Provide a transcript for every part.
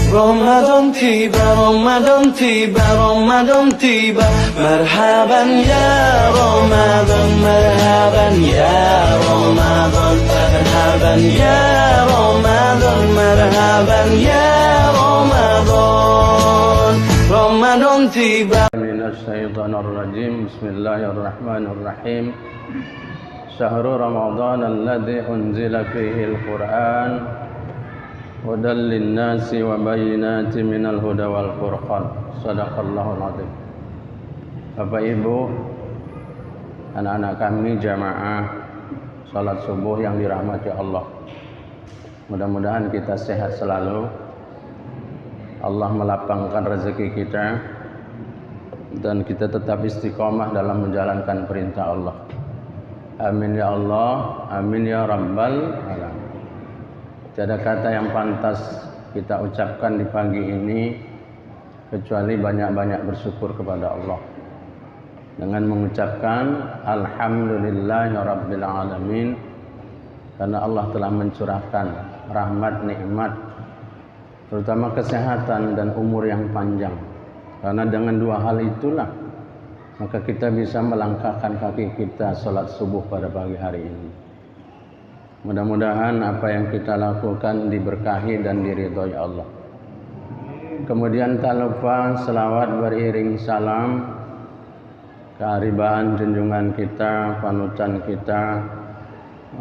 رمضان تيبا رمضان تيبا رمضان تيبا مرحبا يا رمضان مرحبا يا رمضان مرحبا يا رمضان مرحبا يا رمضان رمضان تيبا من الشيطان الرجيم بسم الله الرحمن الرحيم شهر رمضان الذي أنزل فيه القرآن هدى للناس وبينات من الهدى والفرقان Sadaqallahul Azim. Bapak Ibu, anak-anak kami jamaah salat subuh yang dirahmati Allah, mudah-mudahan kita sehat selalu, Allah melapangkan rezeki kita dan kita tetap istiqomah dalam menjalankan perintah Allah. Amin ya Allah, amin ya Rabbal Alamin. Tiada kata yang pantas kita ucapkan di pagi ini kecuali banyak-banyak bersyukur kepada Allah dengan mengucapkan Alhamdulillahi Rabbil Alamin, karena Allah telah mencurahkan rahmat nikmat terutama kesehatan dan umur yang panjang. Karena dengan dua hal itulah maka kita bisa melangkahkan kaki kita salat subuh pada pagi hari ini. Mudah-mudahan apa yang kita lakukan diberkahi dan diridhoi Allah. Kemudian tak lupa selawat beriring salam keharibaan junjungan kita, panutan kita,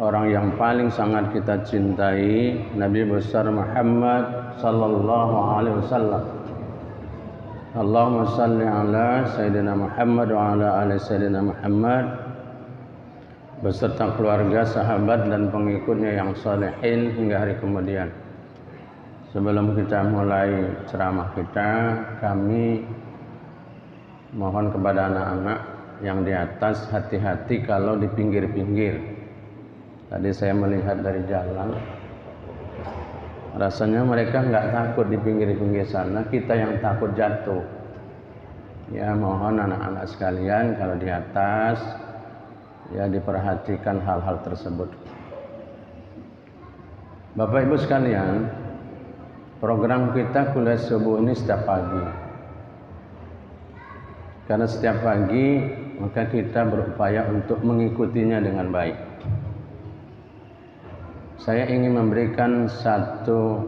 orang yang paling sangat kita cintai, Nabi besar Muhammad sallallahu alaihi wasallam. Allahumma salli ala Sayyidina Muhammad wa ala ali Sayyidina Muhammad beserta keluarga, sahabat dan pengikutnya yang salihin hingga hari kemudian. Sebelum kita mulai ceramah kita, kami mohon kepada anak-anak yang di atas hati-hati kalau di pinggir-pinggir. Tadi saya melihat dari jalan, rasanya mereka nggak takut di pinggir-pinggir sana, kita yang takut jatuh. Ya, mohon anak-anak sekalian kalau di atas ya diperhatikan hal-hal tersebut. Bapak Ibu sekalian, program kita kuliah subuh ini setiap pagi. Karena setiap pagi maka kita berupaya untuk mengikutinya dengan baik. Saya ingin memberikan satu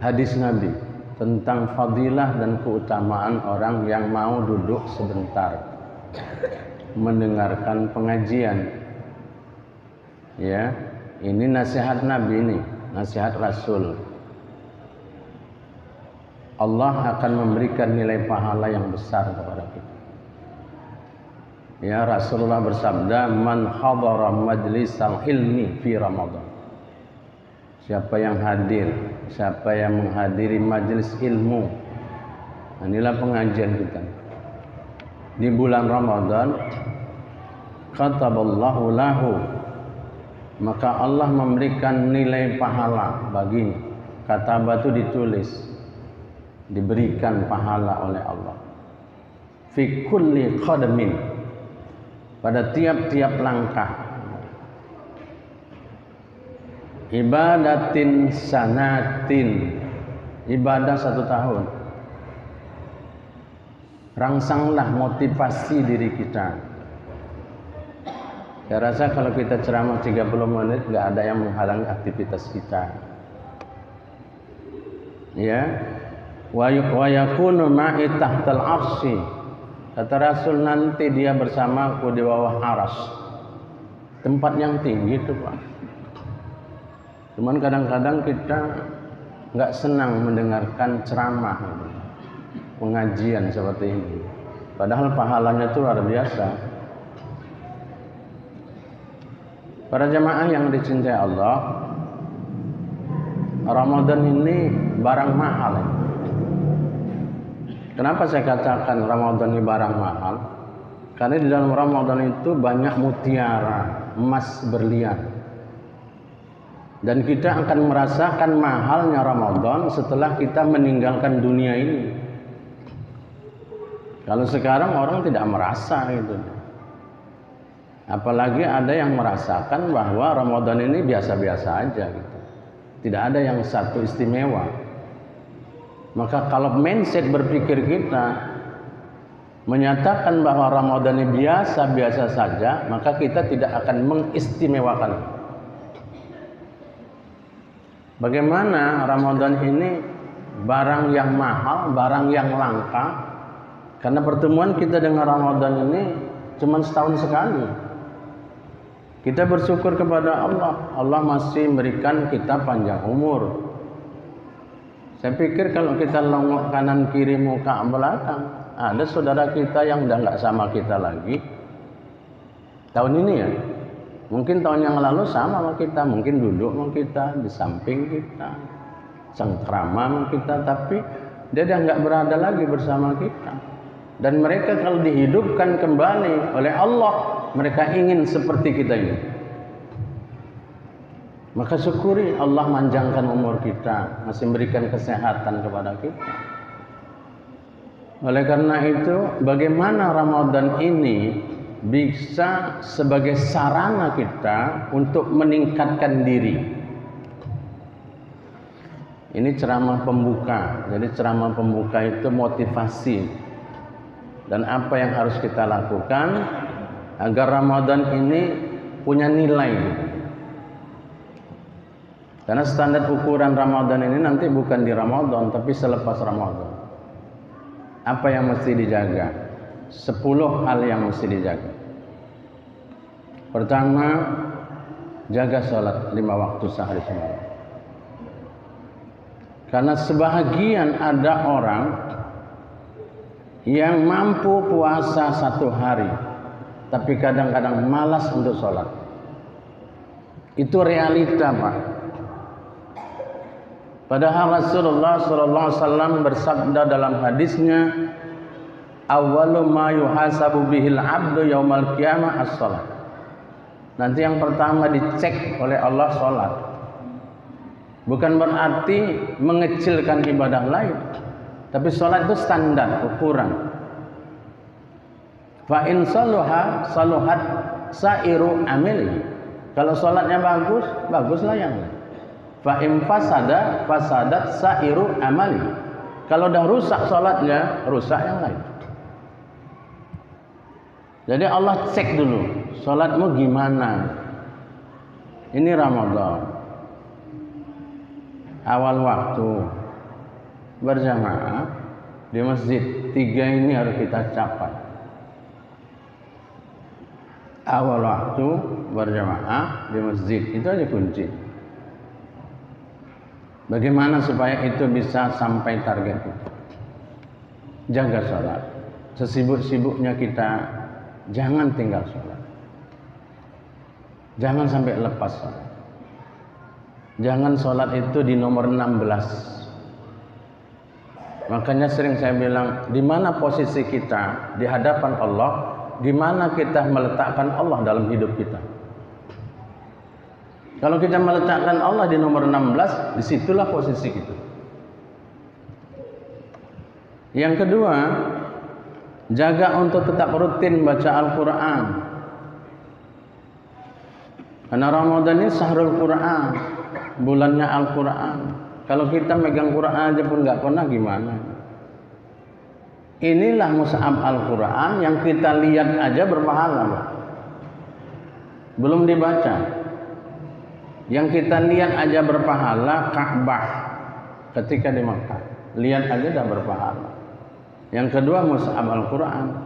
hadis Nabi tentang fadilah dan keutamaan orang yang mau duduk sebentar mendengarkan pengajian. Ya, ini nasihat Nabi, ini nasihat Rasul. Allah akan memberikan nilai pahala yang besar kepada kita. Ya, Rasulullah bersabda, "Man hadara majlisal ilmi fi Ramadan." Siapa yang hadir, siapa yang menghadiri majelis ilmu. Inilah pengajian kita di bulan Ramadan, kataballahu lahu, maka Allah memberikan nilai pahala baginya. Kataba itu ditulis, diberikan pahala oleh Allah. Fi kulli qadamin, pada tiap-tiap langkah. Ibadatin sanatin, ibadah 1 tahun. Rangsanglah motivasi diri kita. Saya rasa kalau kita ceramah 30 menit nggak ada yang menghalangi aktivitas kita. Ya, wa yakunu ma'i tahtal arsy. Kata Rasul, nanti dia bersamaku di bawah aras. Tempat yang tinggi itu, Pak. Cuman kadang-kadang kita nggak senang mendengarkan ceramah, pengajian seperti ini. Padahal pahalanya itu luar biasa. Para jamaah yang dicintai Allah, Ramadan ini barang mahal. Kenapa saya katakan Ramadan ini barang mahal? Karena di dalam Ramadan itu banyak mutiara, emas, berlian. Dan kita akan merasakan mahalnya Ramadan setelah kita meninggalkan dunia ini. Kalau sekarang orang tidak merasa itu. Apalagi ada yang merasakan bahwa Ramadan ini biasa-biasa aja gitu. Tidak ada yang satu istimewa. Maka kalau mindset berpikir kita menyatakan bahwa Ramadan ini biasa-biasa saja, maka kita tidak akan mengistimewakan. Bagaimana Ramadan ini barang yang mahal, barang yang langka? Karena pertemuan kita dengan Ramadan ini cuma setahun sekali. Kita bersyukur kepada Allah. Allah masih memberikan kita panjang umur. Saya pikir kalau kita longok kanan kiri muka belakang, ada saudara kita yang udah nggak sama kita lagi. Tahun ini ya. Mungkin tahun yang lalu sama kita. Mungkin duduk sama kita, di samping kita, cengkrama sama kita. Tapi dia udah nggak berada lagi bersama kita. Dan mereka kalau dihidupkan kembali oleh Allah, mereka ingin seperti kita ini. Maka syukuri Allah manjangkan umur kita, masih memberikan kesehatan kepada kita. Oleh karena itu, bagaimana Ramadan ini bisa sebagai sarana kita untuk meningkatkan diri. Ini ceramah pembuka. Jadi ceramah pembuka itu motivasi. Dan apa yang harus kita lakukan agar Ramadan ini punya nilai. Karena standar ukuran Ramadan ini nanti bukan di Ramadan, tapi selepas Ramadan. Apa yang mesti dijaga? 10 hal yang mesti dijaga. Pertama, jaga sholat 5 waktu sehari semalam. Karena sebahagian ada orang yang mampu puasa 1 hari, tapi kadang-kadang malas untuk sholat. Itu realita, Pak. Padahal Rasulullah SAW bersabda dalam hadisnya, "Awwalu ma yuhasabu bihil abdu yaumal qiyamah as-sholat." Nanti yang pertama dicek oleh Allah sholat. Bukan berarti mengecilkan ibadah lain. Tapi sholat itu standar, ukuran. Fa in saluha saluhat sairu amili. Kalau sholatnya bagus, baguslah yang lain. Fa in fasada fasadat sairu amali. Kalau dah rusak sholatnya, rusak yang lain. Jadi Allah cek dulu, sholatmu gimana? Ini Ramadan. Awal waktu berjamaah di masjid, 3 ini harus kita capai. Awal waktu berjamaah di masjid, itu aja kunci. Bagaimana supaya itu bisa sampai target kita? Jaga sholat. Sesibuk-sibuknya kita, jangan tinggal sholat. Jangan sampai lepas sholat. Jangan sholat itu di nomor 16. Makanya sering saya bilang, di mana posisi kita di hadapan Allah, di mana kita meletakkan Allah dalam hidup kita. Kalau kita meletakkan Allah di nomor 16, disitulah posisi kita. Yang kedua, jaga untuk tetap rutin baca Al-Quran. Karena Ramadan ini syahrul Quran, bulannya Al-Quran. Kalau kita megang Quran aja pun nggak pernah, gimana? Inilah mushaf Al-Quran yang kita lihat aja berpahala, Pak. Belum dibaca. Yang kita lihat aja berpahala, Ka'bah ketika di Makkah. Lihat aja dah berpahala. Yang kedua, mushaf Al-Quran.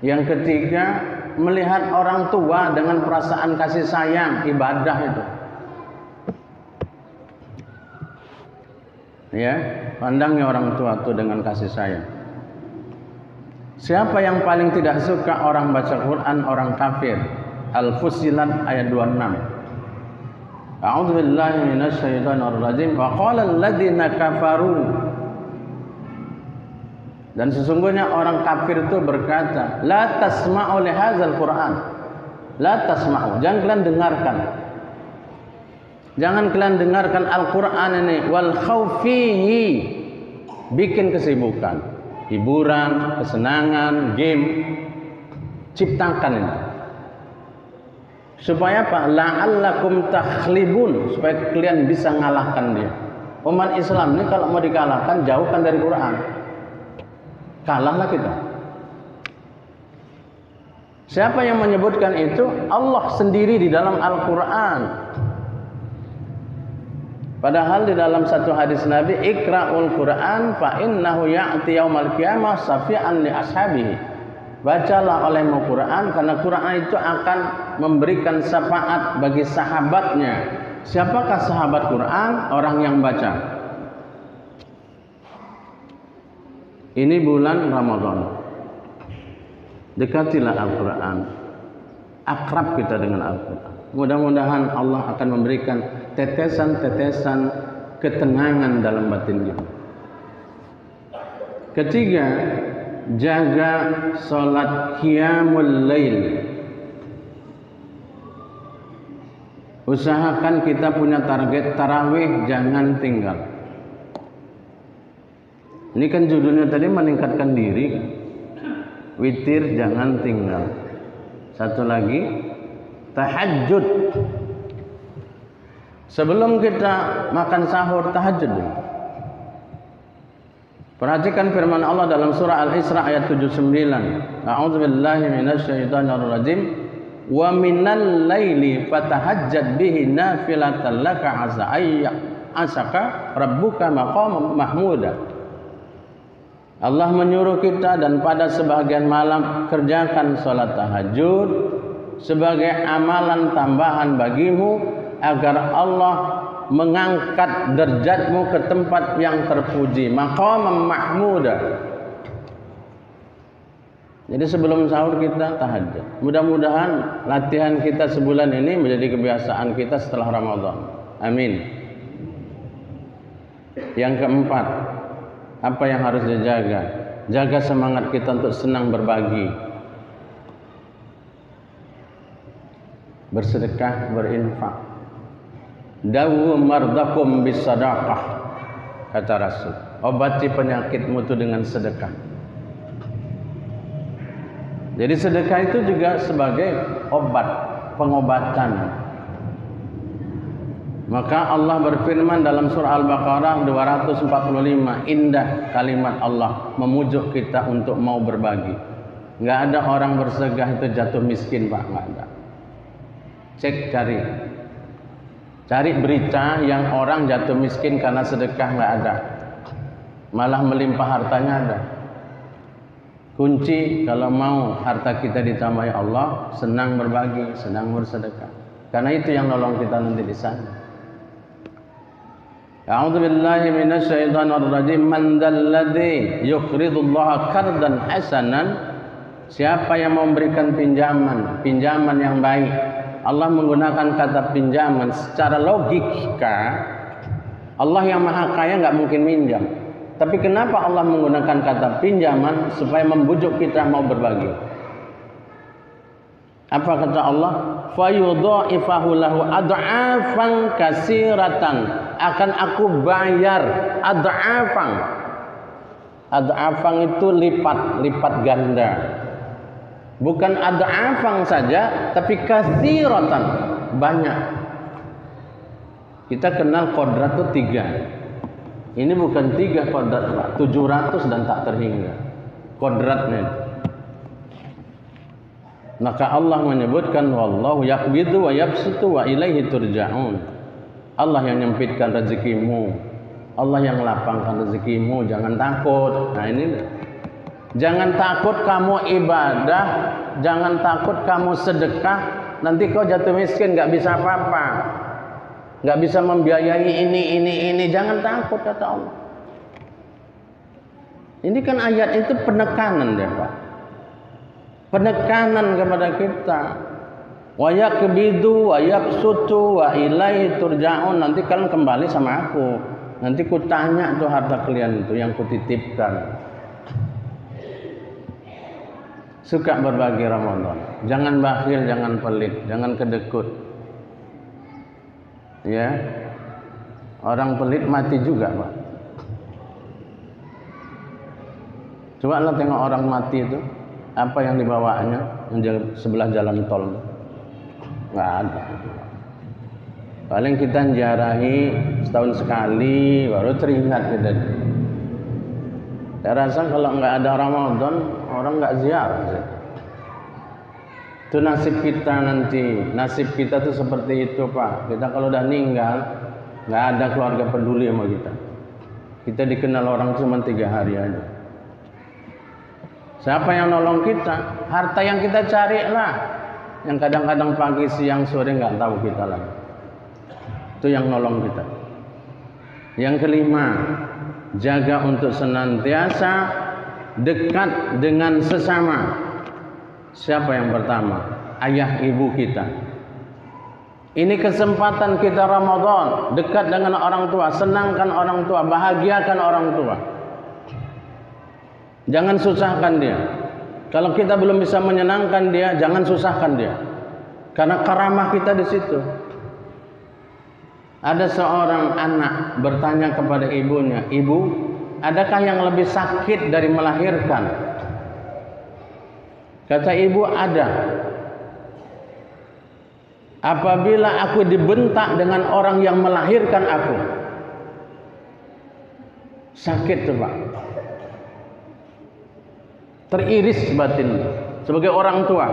Yang ketiga, melihat orang tua dengan perasaan kasih sayang, ibadah itu. Ya, pandangi orang tua itu dengan kasih sayang. Siapa yang paling tidak suka orang baca Quran? Orang kafir. Al-Fussilat ayat 26. A'udzu billahi minasyaitonir rajim. Wa qala alladziina kafaru. Dan sesungguhnya orang kafir itu berkata, la tasma'u li hadzal Qur'an. La tasma'u. Jangan kalian dengarkan. Jangan kalian dengarkan Al-Quran ini. Wal khawfihi. Bikin kesibukan, hiburan, kesenangan, game. Ciptakan ini. Supaya apa? La'allakum takhlibun. Supaya kalian bisa ngalahkan dia. Umat Islam ini kalau mau dikalahkan, jauhkan dari Quran. Kalahlah kita. Siapa yang menyebutkan itu? Allah sendiri di dalam Al-Quran. Padahal di dalam satu hadis Nabi, Iqra'ul Quran fa innahu ya'ti yaumal qiyamah syafi'an li ashabihi. Bacalah olehmu Quran, karena Quran itu akan memberikan syafaat bagi sahabatnya. Siapakah sahabat Quran? Orang yang baca. Ini bulan Ramadan. Dekatilah Al-Quran. Akrab kita dengan Al-Quran. Mudah-mudahan Allah akan memberikan tetesan-tetesan ketenangan dalam batin kita. Ketiga, jaga salat qiyamul lail. Usahakan kita punya target tarawih, jangan tinggal. Ini kan judulnya tadi meningkatkan diri. Witir jangan tinggal. Satu lagi, tahajud. Sebelum kita makan sahur, tahajud dulu. Perhatikan firman Allah dalam surah Al-Isra ayat 79. A'udzubillahi minasyaitonirrajim. Wa minal laili fatahajjad bihi nafilatan laka asaka rabbuka maqaman mahmuda. Allah menyuruh kita dan pada sebagian malam kerjakan salat tahajud sebagai amalan tambahan bagimu agar Allah mengangkat derajatmu ke tempat yang terpuji, maqaman mahmuda. Jadi sebelum sahur kita tahajud. Mudah-mudahan latihan kita sebulan ini menjadi kebiasaan kita setelah Ramadan. Amin. Yang keempat, apa yang harus dijaga? Jaga semangat kita untuk senang berbagi, bersedekah, berinfak. Dawu mardakum bisadaqah, kata Rasul. Obati penyakitmu itu dengan sedekah. Jadi sedekah itu juga sebagai obat, pengobatan. Maka Allah berfirman dalam surah Al-Baqarah 245, indah kalimat Allah memujuk kita untuk mau berbagi. Nggak ada orang bersedekah itu jatuh miskin, Pak, nggak ada. Cek, cari berita yang orang jatuh miskin karena sedekah, nggak ada. Malah melimpah hartanya ada. Kunci kalau mau harta kita ditambahi Allah, senang berbagi, senang bersedekah. Karena itu yang nolong kita nanti di sana. A'udzubillahi minasyaitonirrajim. Man dzalladzi yuqridullaha qardan hasanan. Siapa yang memberikan pinjaman yang baik. Allah menggunakan kata pinjaman secara logika. Allah yang maha kaya nggak mungkin minjam. Tapi kenapa Allah menggunakan kata pinjaman? Supaya membujuk kita mau berbagi. Apa kata Allah? Fayudha'ifahu lahu ad'afan katsiratan. Akan aku bayar ad'afan. Ad'afan itu lipat ganda. Bukan ad'afan saja, tapi katsiratan, banyak. Kita kenal kodrat itu 3. Ini bukan 3 kodrat, Pak. 700 dan tak terhingga kodratnya. Maka Allah menyebutkan wallahu yaqbidu wa yabsutu wa ilaihi turja'un. Allah yang nyempitkan rezekimu, Allah yang lapangkan rezekimu. Jangan takut. Nah ini, jangan takut kamu ibadah, jangan takut kamu sedekah, nanti kau jatuh miskin, nggak bisa apa-apa, nggak bisa membiayai ini. Jangan takut, kata Allah. Ini kan ayat itu penekanan deh, Pak. Penekanan kepada kita. Wa yakbidu wa yabsutu wa ilaihi turja'un. Nanti kalian kembali sama aku. Nanti ku tanya tuh harta kalian itu yang kutitipkan. Suka berbagi Ramadan. Jangan bakhil, jangan pelit, jangan kedekut. Ya. Orang pelit mati juga, Pak. Coba lo tengok orang mati itu, apa yang dibawanya yang sebelah jalan tol itu? Nggak ada. Paling kita jarahi setahun sekali baru teringat kita. Saya rasa kalau nggak ada Ramadan orang nggak ziarah sih. Itu nasib kita nanti. Nasib kita tuh seperti itu Pak. Kita kalau udah meninggal nggak ada keluarga peduli sama kita. Kita dikenal orang cuma 3 hari aja. Siapa yang nolong kita? Harta yang kita cari lah. Yang kadang-kadang pagi, siang, sore nggak tahu kita lagi. Itu yang nolong kita. Yang kelima, jaga untuk senantiasa dekat dengan sesama. Siapa yang pertama? Ayah ibu kita. Ini kesempatan kita Ramadan, dekat dengan orang tua, senangkan orang tua, bahagiakan orang tua. Jangan susahkan dia. Kalau kita belum bisa menyenangkan dia, jangan susahkan dia. Karena karamah kita di situ. Ada seorang anak bertanya kepada ibunya, "Ibu, adakah yang lebih sakit dari melahirkan?" Kata ibu, "Ada. Apabila aku dibentak dengan orang yang melahirkan aku." Sakit tuh Pak. Teriris batin sebagai orang tua.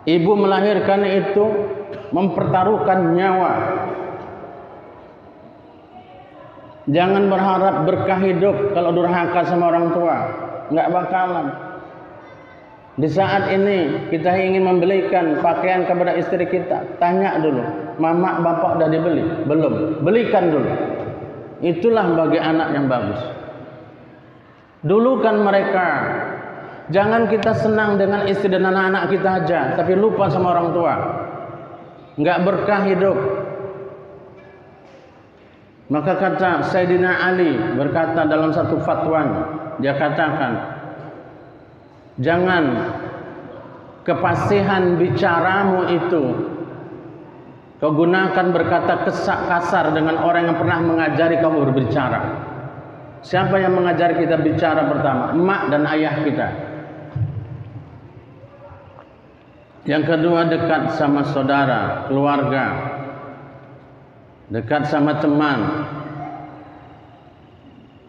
Ibu melahirkan itu mempertaruhkan nyawa. Jangan berharap berkah hidup kalau durhaka sama orang tua, nggak bakalan. Di saat ini kita ingin membelikan pakaian kepada istri kita, tanya dulu, "Mama, bapak udah dibeli? Belum." Belikan dulu. Itulah bagi anak yang bagus. Dulukan mereka. Jangan kita senang dengan istri dan anak-anak kita aja, tapi lupa sama orang tua. Nggak berkah hidup. Maka kata Sayyidina Ali berkata dalam satu fatwanya, dia katakan, jangan kefasihan bicaramu itu kau gunakan berkata kasar dengan orang yang pernah mengajari kamu berbicara. Siapa yang mengajari kita bicara pertama? Emak dan ayah kita. Yang kedua, dekat sama saudara, keluarga, dekat sama teman.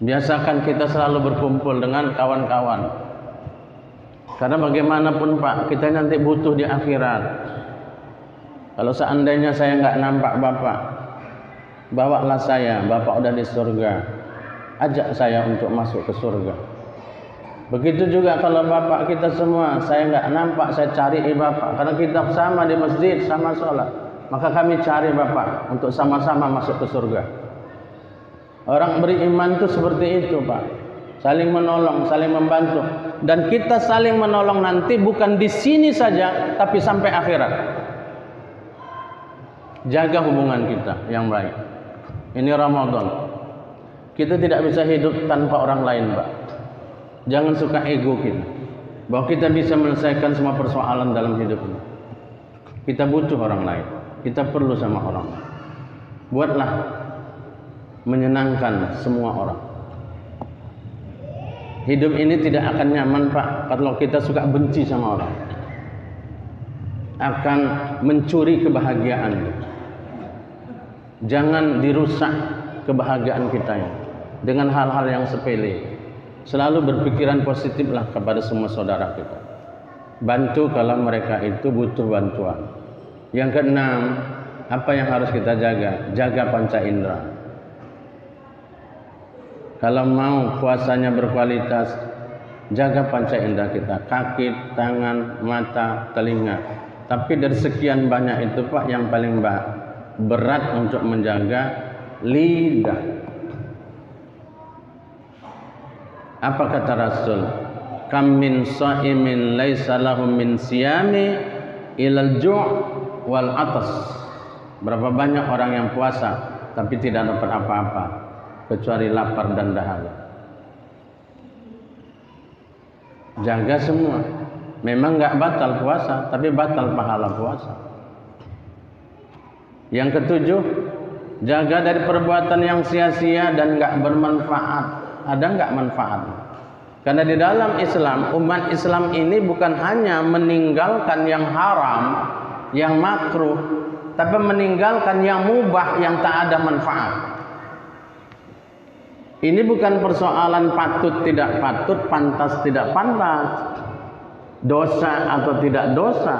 Biasakan kita selalu berkumpul dengan kawan-kawan. Karena bagaimanapun Pak, kita nanti butuh di akhirat. Kalau seandainya saya nggak nampak Bapak, bawalah saya, Bapak udah di surga. Ajak saya untuk masuk ke surga. Begitu juga kalau Bapak kita semua, saya nggak nampak, saya cari Bapak. Karena kita sama di masjid, sama sholat. Maka kami cari Bapak untuk sama-sama masuk ke surga. Orang beriman itu seperti itu Pak. Saling menolong, saling membantu. Dan kita saling menolong nanti bukan di sini saja, tapi sampai akhirat. Jaga hubungan kita yang baik. Ini Ramadan. Kita tidak bisa hidup tanpa orang lain Pak. Jangan suka ego kita, bahwa kita bisa menyelesaikan semua persoalan dalam hidup ini. Kita butuh orang lain, kita perlu sama orang lain. Buatlah menyenangkan semua orang. Hidup ini tidak akan nyaman Pak kalau kita suka benci sama orang. Akan mencuri kebahagiaan. Jangan dirusak kebahagiaan kita ya, dengan hal-hal yang sepele. Selalu berpikiran positiflah kepada semua saudara kita. Bantu kalau mereka itu butuh bantuan. Yang keenam, apa yang harus kita jaga? Jaga panca indera. Kalau mau puasanya berkualitas, jaga panca indera kita. Kaki, tangan, mata, telinga. Tapi dari sekian banyak itu Pak, yang paling berat untuk menjaga lidah. Apa kata Rasul? Kam min sha'imin laisa lahu min siyami ilal ju' wal atas. Berapa banyak orang yang puasa tapi tidak dapat apa-apa kecuali lapar dan dahaga. Jaga semua. Memang enggak batal puasa, tapi batal pahala puasa. Yang ketujuh, jaga dari perbuatan yang sia-sia dan enggak bermanfaat. Ada enggak manfaat? Karena di dalam Islam, umat Islam ini bukan hanya meninggalkan yang haram, yang makruh, tapi meninggalkan yang mubah, yang tak ada manfaat. Ini bukan persoalan patut tidak patut, pantas tidak pantas, dosa atau tidak dosa.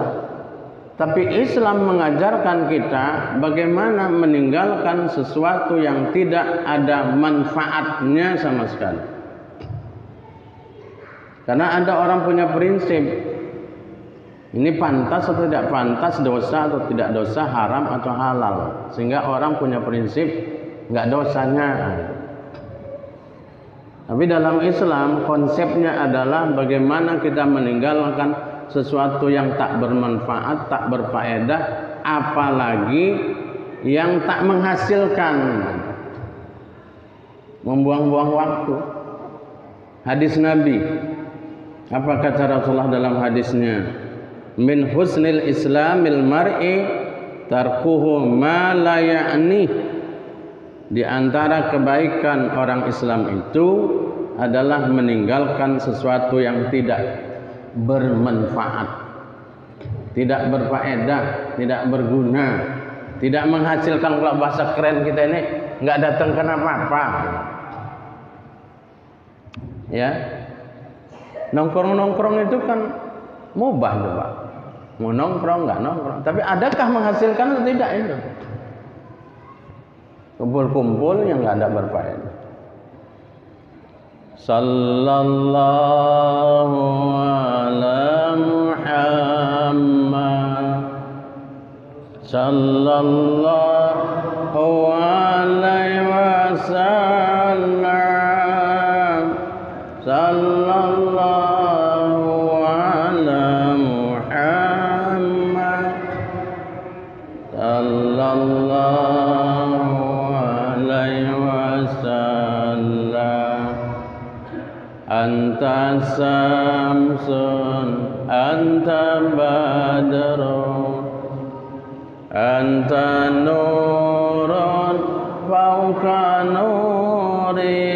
Tapi Islam mengajarkan kita bagaimana meninggalkan sesuatu yang tidak ada manfaatnya sama sekali. Karena ada orang punya prinsip, ini pantas atau tidak pantas, dosa atau tidak dosa, haram atau halal. Sehingga orang punya prinsip nggak dosanya. Tapi dalam Islam konsepnya adalah bagaimana kita meninggalkan sesuatu yang tak bermanfaat, tak berfaedah, apalagi yang tak menghasilkan, membuang-buang waktu. Hadis Nabi, apa kata Rasulullah dalam hadisnya? Min husnil islamil mar'i tarkuhu ma la ya'ni. Di antara kebaikan orang Islam itu adalah meninggalkan sesuatu yang tidak bermanfaat, tidak berfaedah, tidak berguna, tidak menghasilkan. Kalau bahasa keren kita ini, nggak datang ke apa-apa. Ya, nongkrong-nongkrong itu kan mubah tuh Pak. Mau nongkrong nggak nongkrong, tapi adakah menghasilkan atau tidak itu? Kumpul-kumpul yang nggak ada berfaedah. Sallallahu ala Muhammad, sallallahu alaihi wasallam, sallallahu ala Muhammad, sallallahu anta samsun anta badrun anta nurun fauqa nuri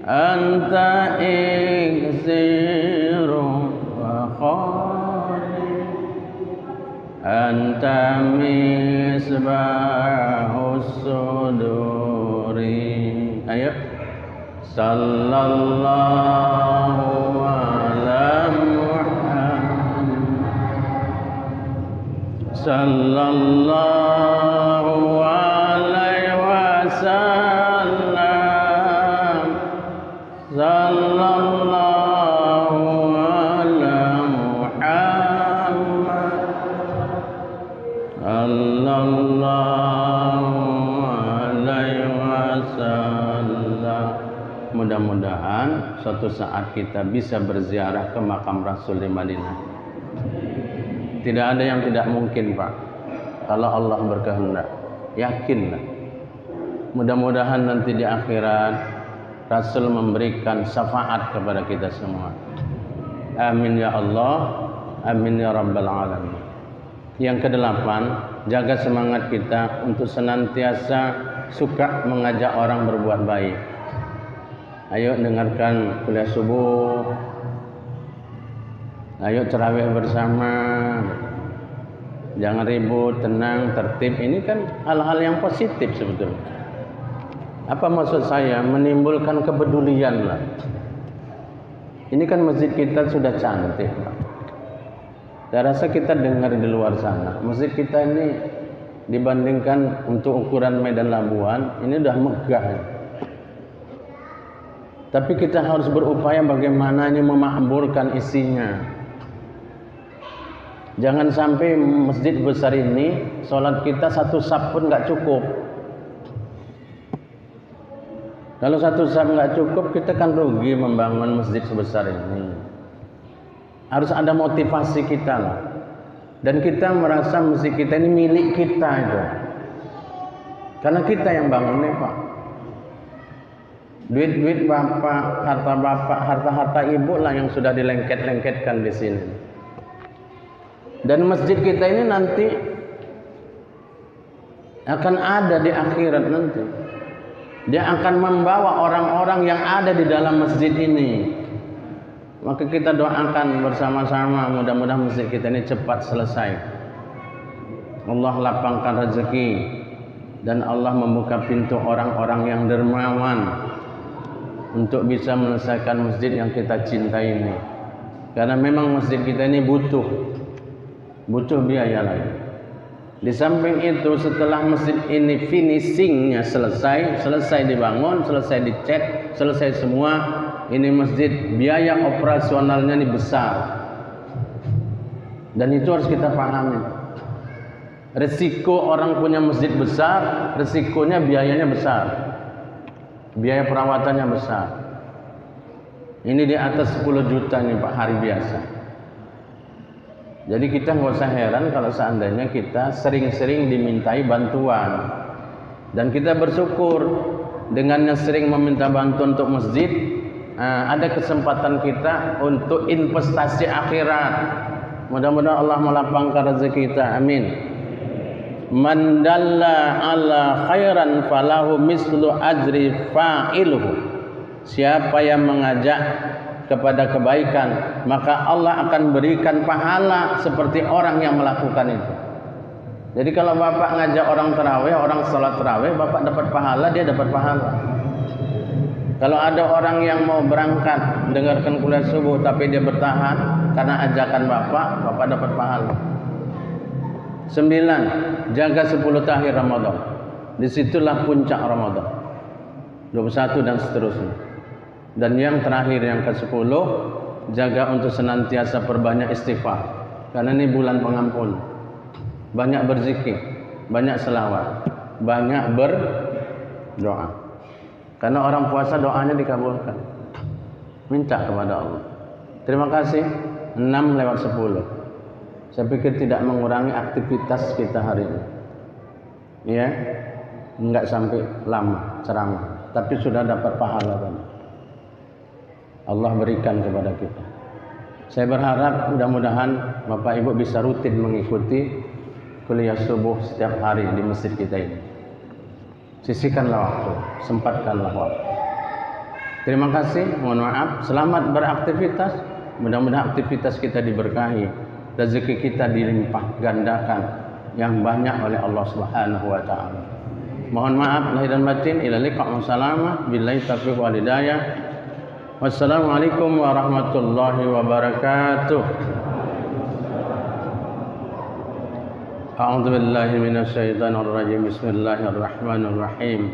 anta iksirun wa khari anta misbahus suduri. Ayo. Sallallahu ala Muhammad, sallallahu alaihi wasallam, sallallahu ala Muhammad, sallallahu alaihi wasallam. Mudah-mudahan suatu saat kita bisa berziarah ke makam Rasul di Madinah. Tidak ada yang tidak mungkin Pak, kalau Allah berkehendak. Yakinlah. Mudah-mudahan nanti di akhirat Rasul memberikan syafaat kepada kita semua. Amin ya Allah, amin ya Rabbal Alamin. Yang kedelapan, jaga semangat kita untuk senantiasa suka mengajak orang berbuat baik. Ayo dengarkan kuliah subuh, ayo tarawih bersama, jangan ribut, tenang, tertib. Ini kan hal-hal yang positif sebetulnya. Apa maksud saya? Menimbulkan kepedulian lah. Ini kan masjid kita sudah cantik Pak. Saya rasa kita dengar di luar sana, masjid kita ini dibandingkan untuk ukuran Medan Labuan, ini udah megah. Tapi kita harus berupaya bagaimana memakmurkan isinya. Jangan sampai masjid besar ini sholat kita satu saf pun nggak cukup. Kalau satu saf nggak cukup, kita kan rugi membangun masjid sebesar ini. Harus ada motivasi kita lah. Dan kita merasa masjid kita ini milik kita itu. Karena kita yang bangunnya Pak. Duit-duit bapak, harta-harta ibu lah yang sudah dilengket-lengketkan di sini. Dan masjid kita ini nanti akan ada di akhirat nanti. Dia akan membawa orang-orang yang ada di dalam masjid ini. Maka kita doakan bersama-sama mudah-mudahan masjid kita ini cepat selesai. Allah lapangkan rezeki dan Allah membuka pintu orang-orang yang dermawan untuk bisa menyelesaikan masjid yang kita cintai ini. Karena memang masjid kita ini butuh biaya lagi. Di samping itu setelah masjid ini finishingnya selesai dibangun, selesai dicat, selesai semua, ini masjid biaya operasionalnya ini besar. Dan itu harus kita pahami. Resiko orang punya masjid besar, resikonya biayanya besar. Biaya perawatannya besar. Ini di atas 10 juta nih Pak hari biasa. Jadi kita nggak usah heran kalau seandainya kita sering-sering dimintai bantuan. Dan kita bersyukur dengannya sering meminta bantuan untuk masjid, ada kesempatan kita untuk investasi akhirat. Mudah-mudahan Allah melapangkan rezeki kita. Amin. Man dalla ala khairan falahu mislu ajri fa'iluhu. Siapa yang mengajak kepada kebaikan, maka Allah akan berikan pahala seperti orang yang melakukan itu. Jadi kalau Bapak ngajak orang tarawih, orang salat tarawih, Bapak dapat pahala, dia dapat pahala. Kalau ada orang yang mau berangkat dengarkan kuliah subuh tapi dia bertahan karena ajakan Bapak dapat pahala. 9. Jaga 10 tahun Ramadan. Disitulah puncak Ramadan. 21 dan seterusnya. Dan yang terakhir yang ke-10, jaga untuk senantiasa perbanyak istighfar. Karena ini bulan pengampun. Banyak berzikir, banyak selawat, banyak berdoa. Karena orang puasa doanya dikabulkan. Minta kepada Allah. Terima kasih. 6/10. Saya pikir tidak mengurangi aktivitas kita hari ini. Ya, enggak sampai lama ceramah, tapi sudah dapat pahala banyak. Allah berikan kepada kita. Saya berharap mudah-mudahan Bapak Ibu bisa rutin mengikuti kuliah subuh setiap hari di masjid kita ini. Sisihkanlah waktu, sempatkanlah waktu. Terima kasih, mohon maaf. Selamat beraktivitas. Mudah-mudahan aktivitas kita diberkahi. Rezeki kita dilimpah gandakan yang banyak oleh Allah Subhanahu wa taala. Mohon maaf lahir dan batin. Ila liqa wa salamah billahi taufiq wal hidayah. Wassalamualaikum warahmatullahi wabarakatuh. A'udzu billahi minasy syaithanir rajim. Bismillahirrahmanirrahim.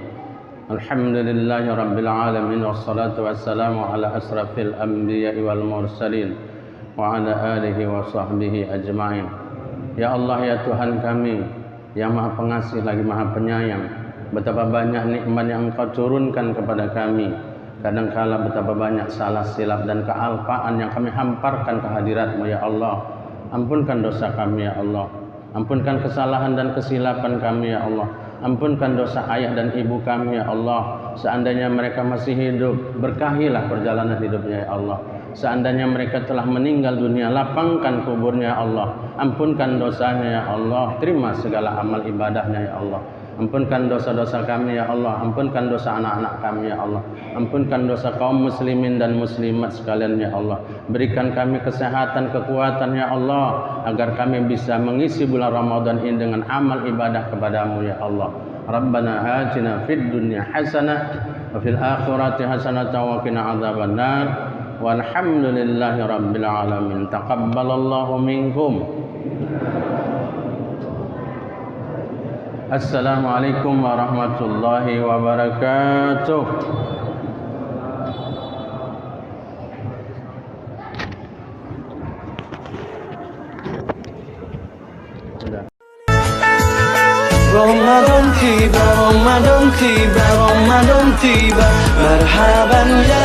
Alhamdulillahi rabbil alamin wassalatu wassalamu ala asrafil anbiya'i wal mursalin wa ala alihi wa sahbihi ajma'in. Ya Allah, ya Tuhan kami yang Maha Pengasih lagi Maha Penyayang, betapa banyak nikmat yang Engkau turunkan kepada kami. Kadangkala betapa banyak salah silap dan kealpaan yang kami hamparkan ke hadirat-Mu ya Allah. Ampunkan dosa kami ya Allah. Ampunkan kesalahan dan kesilapan kami ya Allah. Ampunkan dosa ayah dan ibu kami ya Allah. Seandainya mereka masih hidup, berkahilah perjalanan hidupnya ya Allah. Seandainya mereka telah meninggal dunia, lapangkan kuburnya ya Allah. Ampunkan dosanya ya Allah. Terima segala amal ibadahnya ya Allah. Ampunkan dosa-dosa kami ya Allah. Ampunkan dosa anak-anak kami ya Allah. Ampunkan dosa kaum muslimin dan muslimat sekalian ya Allah. Berikan kami kesehatan, kekuatan ya Allah, agar kami bisa mengisi bulan Ramadan ini dengan amal ibadah kepadamu ya Allah. Rabbana atina fid dunya hasanah wa fil akhirati hasanah wa qina adzabannar. Walhamdulillahi rabbil alamin. Taqabbalallahu minkum. Assalamualaikum warahmatullahi wabarakatuh. Ramadan tiba, Ramadan tiba, Ramadan tiba. Marhaban ya